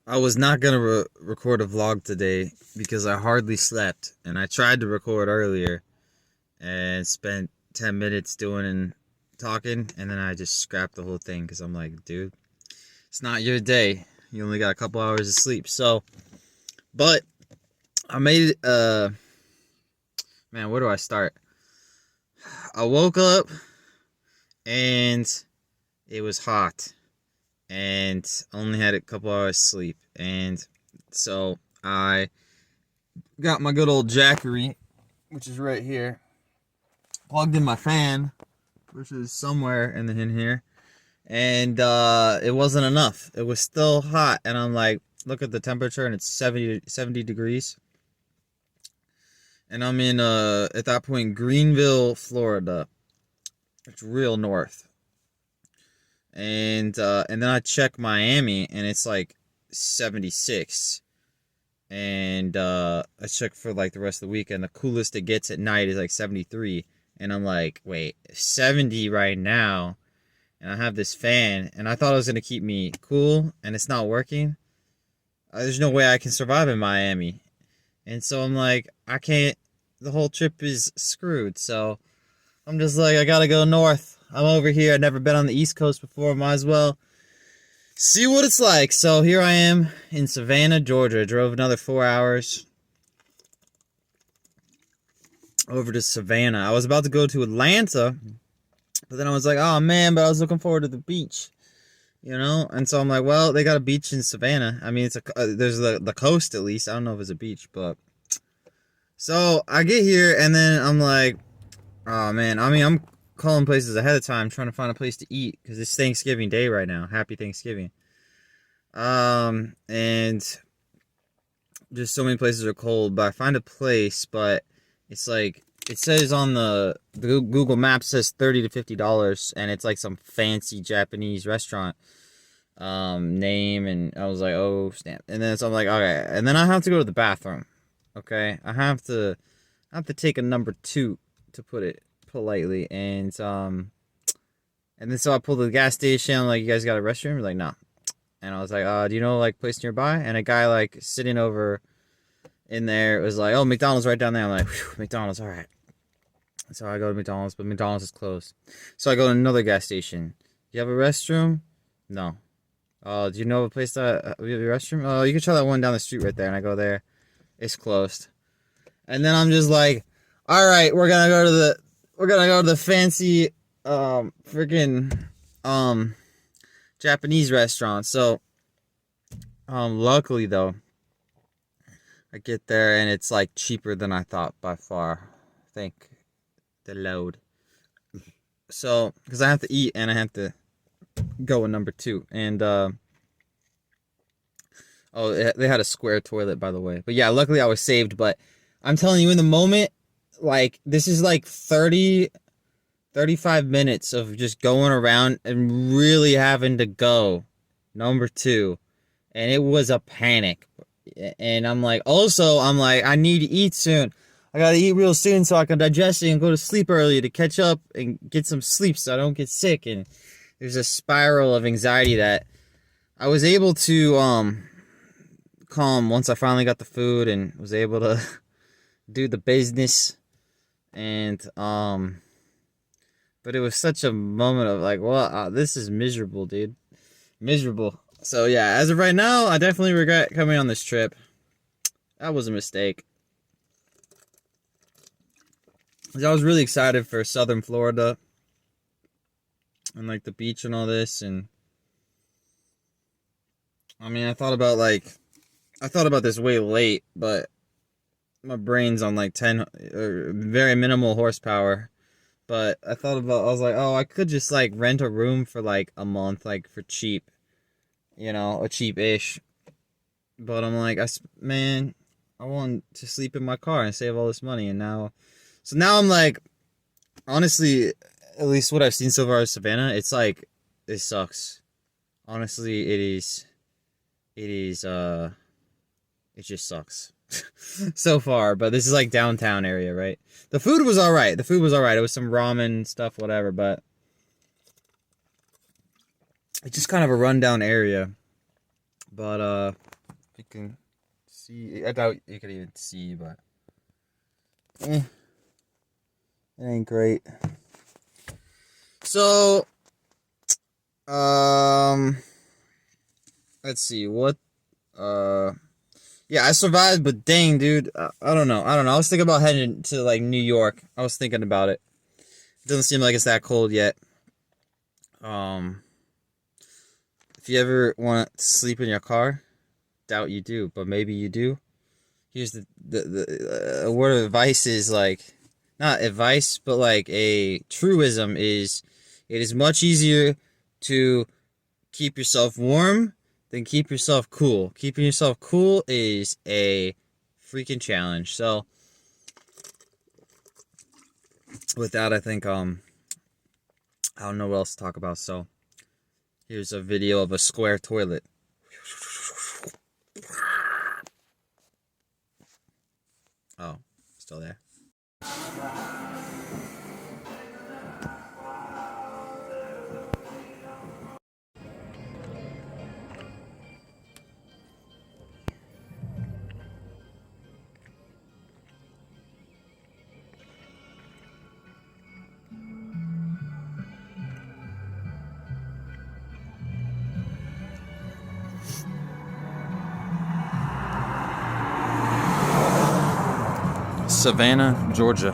I was not gonna record a vlog today because I hardly slept, and I tried to record earlier and spent 10 minutes doing and talking, and then I just scrapped the whole thing because I'm like, dude, it's not your day. You only got a couple hours of sleep. So, but I made it. Man, where do I start? I woke up and it was hot, and only had a couple hours sleep, and so I got my good old Jackery, which is right here, plugged in my fan, which is somewhere in here, and it wasn't enough. It was still hot, and I'm like, look at the temperature, and it's 70 degrees, and I'm in at that point Greenville, Florida. It's real north. And then I check Miami, and it's like 76. And I check for like the rest of the week, and the coolest it gets at night is like 73. And I'm like, wait, 70 right now, and I have this fan, and I thought it was gonna keep me cool, and it's not working. There's no way I can survive in Miami. And so I'm like, I can't. The whole trip is screwed. So I'm just like, I gotta go north. I'm over here. I've never been on the East Coast before. Might as well see what it's like. So here I am in Savannah, Georgia. I drove another 4 hours over to Savannah. I was about to go to Atlanta, but then I was like, oh man, but I was looking forward to the beach, you know? And so I'm like, well, they got a beach in Savannah. I mean, it's there's the coast at least. I don't know if it's a beach, but so I get here, and then I'm like, oh man, I mean, I'm calling places ahead of time, trying to find a place to eat, because it's Thanksgiving Day right now. Happy Thanksgiving. And just so many places are cold, but I find a place, but it's like, it says on the Google Maps says $30 to $50, and it's like some fancy Japanese restaurant name, and I was like, oh snap. And then so I'm like, okay, and then I have to go to the bathroom. Okay, I have to take a number 2, to put it politely, and then so I pulled to the gas station. I'm like, you guys got a restroom? They're like, no. And I was like, do you know like place nearby? And a guy like sitting over in there was like, oh, McDonald's right down there. I'm like, McDonald's, all right. So I go to McDonald's, but McDonald's is closed. So I go to another gas station. You have a restroom? No. Do you know a place that we have a restroom? Oh, you can try that one down the street right there. And I go there. It's closed. And then I'm just like, all right, we're gonna go to the fancy freaking Japanese restaurant. So luckily though, I get there and it's like cheaper than I thought by far. Thank the Lord. So because I have to eat and I have to go with number 2, and oh, they had a square toilet, by the way. But yeah, luckily I was saved. But I'm telling you, in the moment, like, this is like 35 minutes of just going around and really having to go number 2. And it was a panic. And I'm like, I need to eat soon. I gotta eat real soon so I can digest it and go to sleep early to catch up and get some sleep so I don't get sick. And there's a spiral of anxiety that I was able to calm once I finally got the food and was able to do the business. And but it was such a moment of like, well, this is miserable, dude. Miserable. So yeah, as of right now, I definitely regret coming on this trip. That was a mistake. I was really excited for Southern Florida and like the beach and all this, and I mean, I thought about this way late, but my brain's on like 10 very minimal horsepower. But I was like, oh, I could just like rent a room for like a month, like for cheap, you know, or cheap-ish. But I'm like, man, I want to sleep in my car and save all this money. And now I'm like, honestly, at least what I've seen so far of Savannah, it's like, it sucks. Honestly, it just sucks. So far, but this is like downtown area, right? The food was all right. It was some ramen stuff, whatever, but it's just kind of a rundown area. But you can see. I doubt you could even see, but it ain't great. So, let's see what. Yeah, I survived, but dang, dude, I don't know. I was thinking about heading to like New York. I was thinking about it. It doesn't seem like it's that cold yet. If you ever want to sleep in your car, doubt you do, but maybe you do. Here's the word of advice is like, not advice, but like a truism is, it is much easier to keep yourself warm than keep yourself cool. Keeping yourself cool is a freaking challenge. So with that, I think I don't know what else to talk about. So here's a video of a square toilet. Oh, still there. Savannah, Georgia.